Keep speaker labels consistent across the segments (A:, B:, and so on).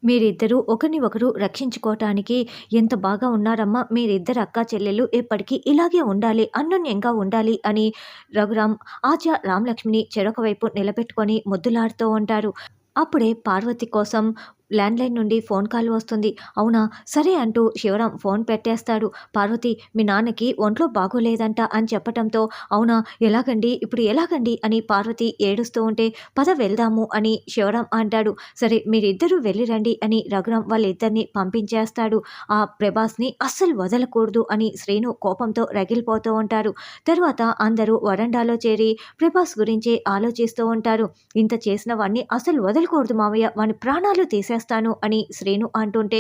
A: మీరిద్దరూ ఒకరిని ఒకరు రక్షించుకోవటానికి ఎంత బాగా ఉన్నారమ్మా! మీరిద్దరు అక్కా చెల్లెళ్ళు ఎప్పటికీ ఇలాగే ఉండాలి, అన్యోన్యంగా ఉండాలి అని రఘురామ్, ఆద్య, రామలక్ష్మిని చెరొక వైపు నిలబెట్టుకొని ముద్దులాడుతూ ఉంటారు. అప్పుడే పార్వతి కోసం ల్యాండ్‌లైన్ నుండి ఫోన్ కాల్ వస్తుంది. అవునా! సరే అంటూ శివరాం ఫోన్ పెట్టేస్తాడు. పార్వతి, మీ నాన్నకి ఒంట్లో బాగోలేదంట అని చెప్పటంతో, అవునా! ఎలాగండి? ఇప్పుడు ఎలాగండి? అని పార్వతి ఏడుస్తూ ఉంటే, పద వెళ్దాము అని శివరాం అంటాడు. సరే మీరిద్దరూ వెళ్లి రండి అని రఘురాం వాళ్ళిద్దరిని పంపించేస్తాడు. ఆ ప్రభాస్‌ని అస్సలు వదలకూడదు అని శ్రీను కోపంతో రగిలిపోతూ ఉంటారు. తరువాత అందరూ వరండాలో చేరి ప్రభాస్ గురించే ఆలోచిస్తూ ఉంటారు. ఇంత చేసిన వాడిని అసలు వదలకూడదు మావయ్య, వాని ప్రాణాలు తీసేస్తాను అని శ్రీను అంటుంటే,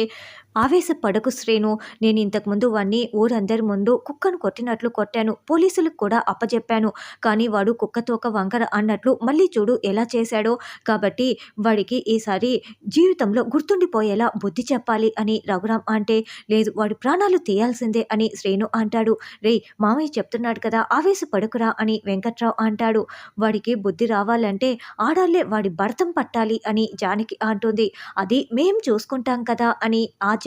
A: ఆవేశపడకు శ్రీను, నేను ఇంతకుముందు వాడిని ఊరందరి ముందు కుక్కను కొట్టినట్లు కొట్టాను, పోలీసులకు కూడా అప్పజెప్పాను. కానీ వాడు కుక్కతోక వంకర అన్నట్లు మళ్ళీ చూడు ఎలా చేశాడో. కాబట్టి వాడికి ఈసారి జీవితంలో గుర్తుండిపోయేలా బుద్ధి చెప్పాలి అని రఘురాం అంటే, లేదు వాడి ప్రాణాలు తీయాల్సిందే అని శ్రీను అంటాడు. రేయ్ మామయ్య చెప్తున్నాడు కదా, ఆవేశపడకురా అని వెంకట్రావు అంటాడు. వాడికి బుద్ధి రావాలంటే ఆడాళ్లే వాడి భరతం పట్టాలి అని జానకి అంటుంది. అది మేం చూసుకుంటాం కదా అని ఆద్య,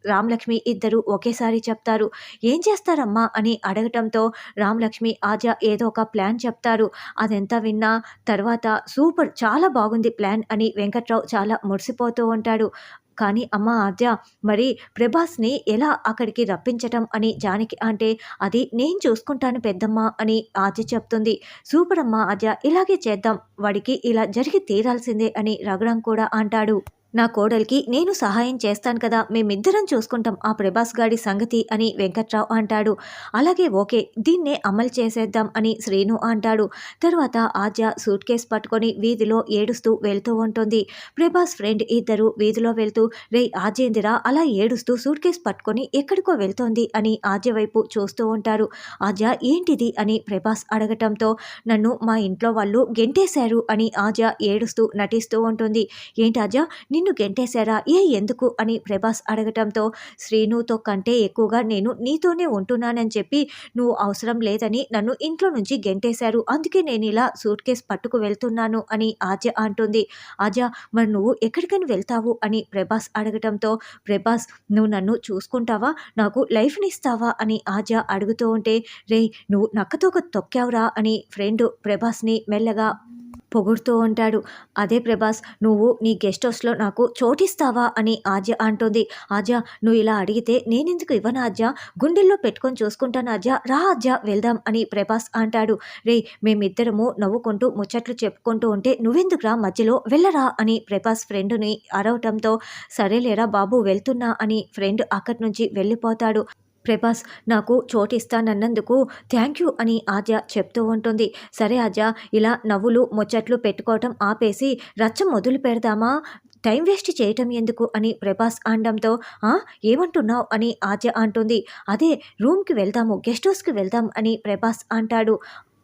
A: రామలక్ష్మి ఇద్దరు ఒకేసారి చెప్తారు. ఏం చేస్తారమ్మా అని అడగటంతో రామలక్ష్మి, ఆద్య ఏదో ఒక ప్లాన్ చెప్తారు. అదంతా విన్నా తర్వాత సూపర్, చాలా బాగుంది ప్లాన్ అని వెంకట్రావు చాలా మురిసిపోతూ ఉంటాడు. కానీ అమ్మ ఆద్య, మరి ప్రభాస్‌ని ఎలా అక్కడికి రప్పించటం అని జానకి అంటే, అది నేను చూసుకుంటాను పెద్దమ్మ అని ఆద్య చెప్తుంది. సూపర్ అమ్మా ఆద్య, ఇలాగే చేద్దాం, వాడికి ఇలా జరిగి తీరాల్సిందే అని రఘురాం కూడా అంటాడు. నా కోడలికి నేను సహాయం చేస్తాను కదా, మేమిద్దరం చూసుకుంటాం ఆ ప్రభాస్ గాడి సంగతి అని వెంకట్రావు అంటాడు. అలాగే ఓకే, దీన్నే అమలు చేసేద్దాం అని శ్రీను అంటాడు. తర్వాత ఆద్య సూట్ కేస్ పట్టుకొని వీధిలో ఏడుస్తూ వెళ్తూ ఉంటుంది. ప్రభాస్ ఫ్రెండ్ ఇద్దరు వీధిలో వెళ్తూ, రేయ్ ఆద్యేందిరా అలా ఏడుస్తూ సూట్ కేస్ పట్టుకొని ఎక్కడికో వెళ్తోంది అని ఆద్య వైపు చూస్తూ ఉంటారు. ఆద్య ఏంటిది అని ప్రభాస్ అడగటంతో, నన్ను మా ఇంట్లో వాళ్ళు గెంటేశారు అని ఆద్య ఏడుస్తూ నటిస్తూ ఉంటుంది. ఏంటి ఆద్య, నిన్ను గెంటేశారా? ఎందుకు అని ప్రభాస్ అడగటంతో, శ్రీనుతో కంటే ఎక్కువగా నేను నీతోనే ఉంటున్నానని చెప్పి నువ్వు అవసరం లేదని నన్ను ఇంట్లో నుంచి గెంటేశారు, అందుకే నేను ఇలా సూట్ కేస్ పట్టుకు వెళ్తున్నాను అని ఆద్య అంటుంది. ఆద్య, మరి నువ్వు ఎక్కడికని వెళ్తావు అని ప్రభాస్ అడగటంతో, ప్రభాస్ నువ్వు నన్ను చూసుకుంటావా, నాకు లైఫ్ని ఇస్తావా అని ఆద్య అడుగుతూ ఉంటే, రేయ్ నువ్వు నక్కతోక తొక్కావురా అని ఫ్రెండ్ ప్రభాస్ని మెల్లగా పొగుడుతూ ఉంటాడు. అదే ప్రభాస్, నువ్వు నీ గెస్ట్ హౌస్‌లో నాకు చోటిస్తావా అని ఆద్య అంటుంది. ఆద్య, నువ్వు ఇలా అడిగితే నేనెందుకు ఇవ్వను ఆద్య, గుండెల్లో పెట్టుకొని చూసుకుంటాను ఆద్య, రా ఆద్య వెళ్దాం అని ప్రభాస్ అంటాడు. రేయ్ మేమిద్దరము నవ్వుకుంటూ ముచ్చట్లు చెప్పుకుంటూ ఉంటే నువ్వెందుకురా మధ్యలో, వెళ్ళరా అని ప్రభాస్ ఫ్రెండుని అరవటంతో, సరేలేరా బాబు వెళ్తున్నా అని ఫ్రెండ్ అక్కడి నుంచి వెళ్ళిపోతాడు. ప్రభాస్, నాకు చోటిస్తానన్నందుకు థ్యాంక్ యూ అని ఆద్య చెప్తూ ఉంటుంది. సరే ఆద్య, ఇలా నవ్వులు ముచ్చట్లు పెట్టుకోవటం ఆపేసి రచ్చ మొదలు పెడదామా, టైం వేస్ట్ చేయటం ఎందుకు అని ప్రభాస్ అనడంతో, ఆ ఏమంటున్నావు అని ఆద్య అంటుంది. అదే రూమ్కి వెళ్దాము, గెస్ట్ హౌస్కి వెళ్దాం అని ప్రభాస్ అంటాడు.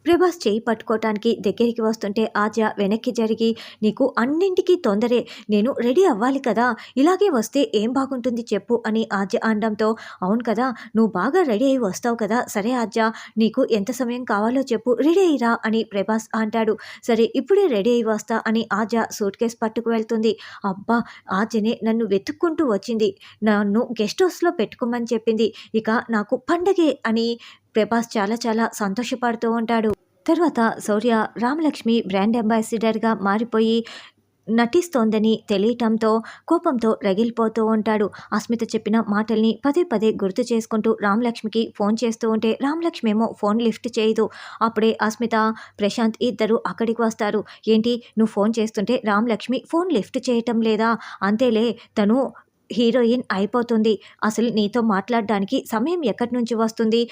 A: ప్రభాస్ చేయి పట్టుకోవటానికి దగ్గరికి వస్తుంటే ఆద్య వెనక్కి జరిగి, నీకు అన్నింటికీ తొందరే, నేను రెడీ అవ్వాలి కదా, ఇలాగే వస్తే ఏం బాగుంటుంది చెప్పు అని ఆద్య అనడంతో, అవును కదా, నువ్వు బాగా రెడీ అయి వస్తావు కదా, సరే ఆద్య నీకు ఎంత సమయం కావాలో చెప్పు, రెడీ అయ్యిరా అని ప్రభాస్ అంటాడు. సరే ఇప్పుడే రెడీ అయి వస్తా అని ఆద్య సూట్ కేస్ పట్టుకు వెళ్తుంది. అబ్బా, ఆద్యనే నన్ను వెతుక్కుంటూ వచ్చింది, నన్ను గెస్ట్ హౌస్లో పెట్టుకోమని చెప్పింది, ఇక నాకు పండగే అని ప్రభాస్ చాలా చాలా సంతోషపడుతూ ఉంటాడు. తర్వాత శౌర్య రామలక్ష్మి బ్రాండ్ అంబాసిడర్గా మారిపోయి నటిస్తోందని తెలియటంతో కోపంతో రగిలిపోతూ ఉంటాడు. అస్మిత చెప్పిన మాటల్ని పదే పదే గుర్తు చేసుకుంటూ రామలక్ష్మికి ఫోన్ చేస్తూ ఉంటే రామలక్ష్మి ఏమో ఫోన్ లిఫ్ట్ చేయదు. అప్పుడే అస్మిత, ప్రశాంత్ ఇద్దరు అక్కడికి వస్తారు. ఏంటి నువ్వు ఫోన్ చేస్తుంటే రామలక్ష్మి ఫోన్ లిఫ్ట్ చేయటం లేదా? అంతేలే, తను హీరోయిన్ అయిపోతుంది, అసలు నీతో మాట్లాడడానికి సమయం ఎక్కడి నుంచి వస్తుంది,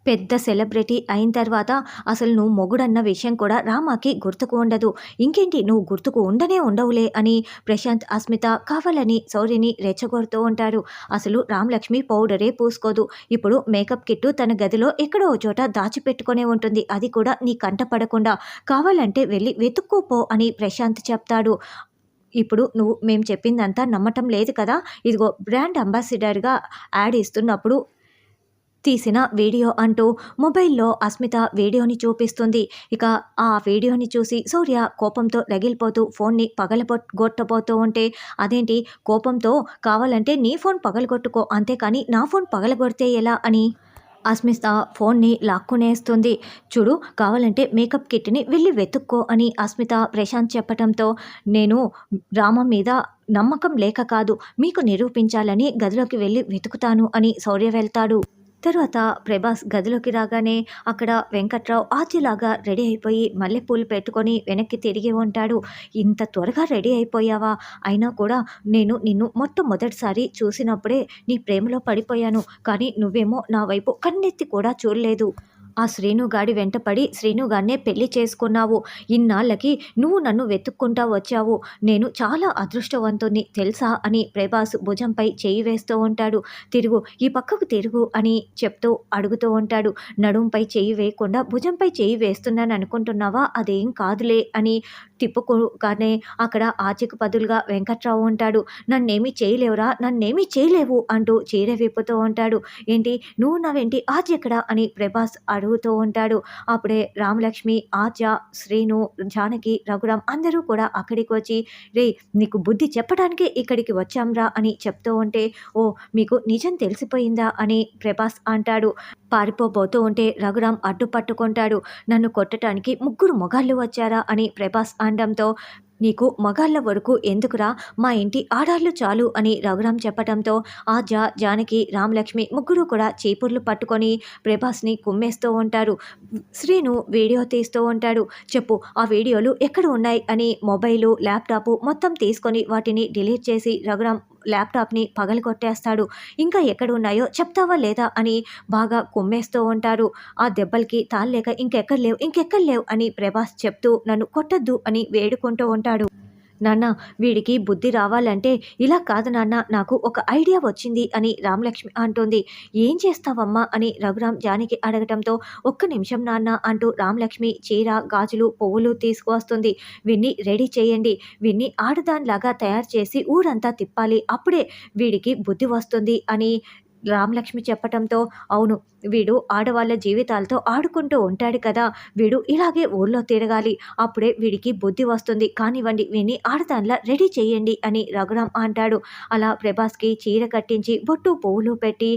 A: పెద్ద సెలబ్రిటీ అయిన తర్వాత అసలు నువ్వు మొగుడన్న విషయం కూడా రామాకి గుర్తుకు ఉండదు, ఇంకేంటి నువ్వు గుర్తుకు ఉండనే ఉండవులే అని ప్రశాంత్, అస్మిత కావాలని శౌర్యని రెచ్చగొడుతూ ఉంటారు. అసలు రామలక్ష్మి పౌడరే పూసుకోదు, ఇప్పుడు మేకప్ కిట్టు తన గదిలో ఎక్కడో ఓ చోట దాచిపెట్టుకునే ఉంటుంది, అది కూడా నీ కంట పడకుండా, కావాలంటే వెళ్ళి వెతుక్కోపో అని ప్రశాంత్ చెప్తాడు. ఇప్పుడు నువ్వు మేము చెప్పిందంతా నమ్మటం లేదు కదా, ఇదిగో బ్రాండ్ అంబాసిడర్గా యాడ్ ఇస్తున్నప్పుడు తీసిన వీడియో అంటూ మొబైల్‌లో అస్మిత వీడియోని చూపిస్తుంది. ఇక ఆ వీడియోని చూసి సూర్య కోపంతో రగిలిపోతూ ఫోన్ని గొట్టబోతూ ఉంటే, "అదేంటి కోపంతో కావాలంటే నీ ఫోన్ పగలగొట్టుకో అంతేకానీ నా ఫోన్ పగలగొడితే ఎలా?" అని అస్మిత ఫోన్ని లాక్కునేస్తుంది. "చూడు కావాలంటే మేకప్ కిట్‌ని వెళ్లి వెతుక్కో" అని అస్మిత ప్రశాంత్ చెప్పటంతో, "నేను రామ మీద నమ్మకం లేక కాదు, మీకు నిరూపించాలని గదిలోకి వెళ్లి వెతుకుతాను" అని శౌర్య వెళ్తాడు. తరువాత ప్రభాస్ గదిలోకి రాగానే అక్కడ వెంకట్రావు ఆచిలాగా రెడీ అయిపోయి మల్లెపూలు పెట్టుకొని వెనక్కి తిరిగి ఉంటాడు. "ఇంత త్వరగా రెడీ అయిపోయావా? అయినా కూడా నేను నిన్ను మొట్టమొదటిసారి చూసినప్పుడే నీ ప్రేమలో పడిపోయాను. కానీ నువ్వేమో నా వైపు కన్నెత్తి కూడా చూడలేదు. ఆ శ్రీనుగాడి వెంటపడి శ్రీనుగాడినే పెళ్లి చేసుకున్నావు. ఇన్నాళ్ళకి నువ్వు నన్ను వెతుక్కుంటా వచ్చావు. నేను చాలా అదృష్టవంతుణ్ణి తెలుసా" అని ప్రభాస్ భుజంపై చెయ్యి వేస్తూ ఉంటాడు. "తిరుగు, ఈ పక్కకు తిరుగు" అని చెప్తూ అడుగుతూ ఉంటాడు. "నడుంపై చెయ్యి వేయకుండా భుజంపై చెయ్యి వేస్తున్నాననుకుంటున్నావా? అదేం కాదులే" అని తిప్పుకోగానే అక్కడ ఆచికు బదులుగా వెంకట్రావు ఉంటాడు. "నన్నేమీ చేయలేవురా, నన్నేమీ చేయలేవు" అంటూ చీర విప్పుతూ ఉంటాడు. "ఏంటి నువ్వున్నావేంటి? ఆచి ఎక్కడ?" అని ప్రభాస్ అడుగుతూ ఉంటాడు. అప్పుడే రామలక్ష్మి, ఆద్య, శ్రీను, జానకి, రఘురామ్ అందరూ కూడా అక్కడికి వచ్చి, "రేయ్ నీకు బుద్ధి చెప్పడానికే ఇక్కడికి వచ్చాంరా" అని చెప్తూ ఉంటే, "ఓ మీకు నిజం తెలిసిపోయిందా?" అని ప్రభాస్ అంటాడు. పారిపోబోతూ ఉంటే రఘురామ్ అడ్డు పట్టుకుంటాడు. "నన్ను కొట్టటానికి ముగ్గురు మొగాళ్ళు వచ్చారా?" అని ప్రభాస్ అనడంతో, "నీకు మగాళ్ళ వరకు ఎందుకురా, మా ఇంటి ఆడాళ్ళు చాలు" అని రఘురామ్ చెప్పటంతో ఆద్య, జానకి, రామలక్ష్మి ముగ్గురు కూడా చీపుర్లు పట్టుకొని ప్రభాస్ని కుమ్మేస్తూ ఉంటారు. శ్రీను వీడియో తీస్తూ ఉంటాడు. "చెప్పు ఆ వీడియోలు ఎక్కడ ఉన్నాయి" అని మొబైలు, ల్యాప్టాపు మొత్తం తీసుకొని వాటిని డిలీట్ చేసి రఘురామ్ ల్యాప్టాప్ని పగలగొట్టేస్తాడు. "ఇంకా ఎక్కడున్నాయో చెప్తావా లేదా" అని బాగా కుమ్మేస్తూ ఉంటారు. ఆ దెబ్బలకి తాళలేక "ఇంకెక్కడ లేవు, ఇంకెక్కడ లేవు" అని ప్రభాస్ చెప్తూ నన్ను కొట్టొద్దు అని వేడుకుంటూ ఉంటాడు. "నాన్న వీడికి బుద్ధి రావాలంటే ఇలా కాదు నాన్న, నాకు ఒక ఐడియా వచ్చింది" అని రామలక్ష్మి అంటుంది. "ఏం చేస్తావమ్మా" అని రఘురామ్ జానకి అడగటంతో, "ఒక్క నిమిషం నాన్న" అంటూ రామలక్ష్మి చీర, గాజులు, పువ్వులు తీసుకువస్తుంది. "వీడిని రెడీ చేయండి, వీడిని ఆడదానిలాగా తయారు చేసి ఊరంతా తిప్పాలి, అప్పుడే వీడికి బుద్ధి వస్తుంది" అని రామలక్ష్మి చెప్పటంతో, "అవును వీడు ఆడవాళ్ళ జీవితాలతో ఆడుకుంటూ ఉంటాడు కదా, వీడు ఇలాగే ఊర్లో తిరగాలి, అప్పుడే వీడికి బుద్ధి వస్తుంది, కానివ్వండి వీడిని ఆడదానిలా రెడీ చేయండి" అని రఘురామ్ అంటాడు. అలా ప్రభాస్‌కి చీర కట్టించి బొట్టు, పువ్వులు పెట్టి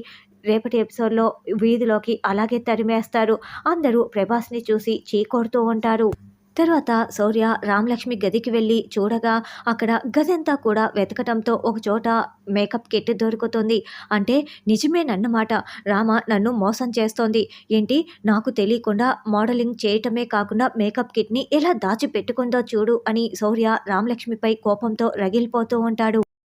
A: రేపటి ఎపిసోడ్‌లో వీధిలోకి అలాగే తరిమేస్తారు. అందరూ ప్రభాస్‌ని చూసి చీకొడుతూ ఉంటారు. తరువాత శౌర్య రామలక్ష్మి గదికి వెళ్ళి చూడగా అక్కడ గదంతా కూడా వెతకటంతో ఒకచోట మేకప్ కిట్ దొరుకుతుంది. అంటే నిజమేనన్నమాట. రామ నన్ను మోసం చేస్తోంది. ఏంటి నాకు తెలియకుండా మోడలింగ్ చేయటమే కాకుండా మేకప్ కిట్‌ని ఎలా దాచిపెట్టుకుందో చూడు అని శౌర్య రామలక్ష్మిపై కోపంతో రగిలిపోతూ ఉంటాడు.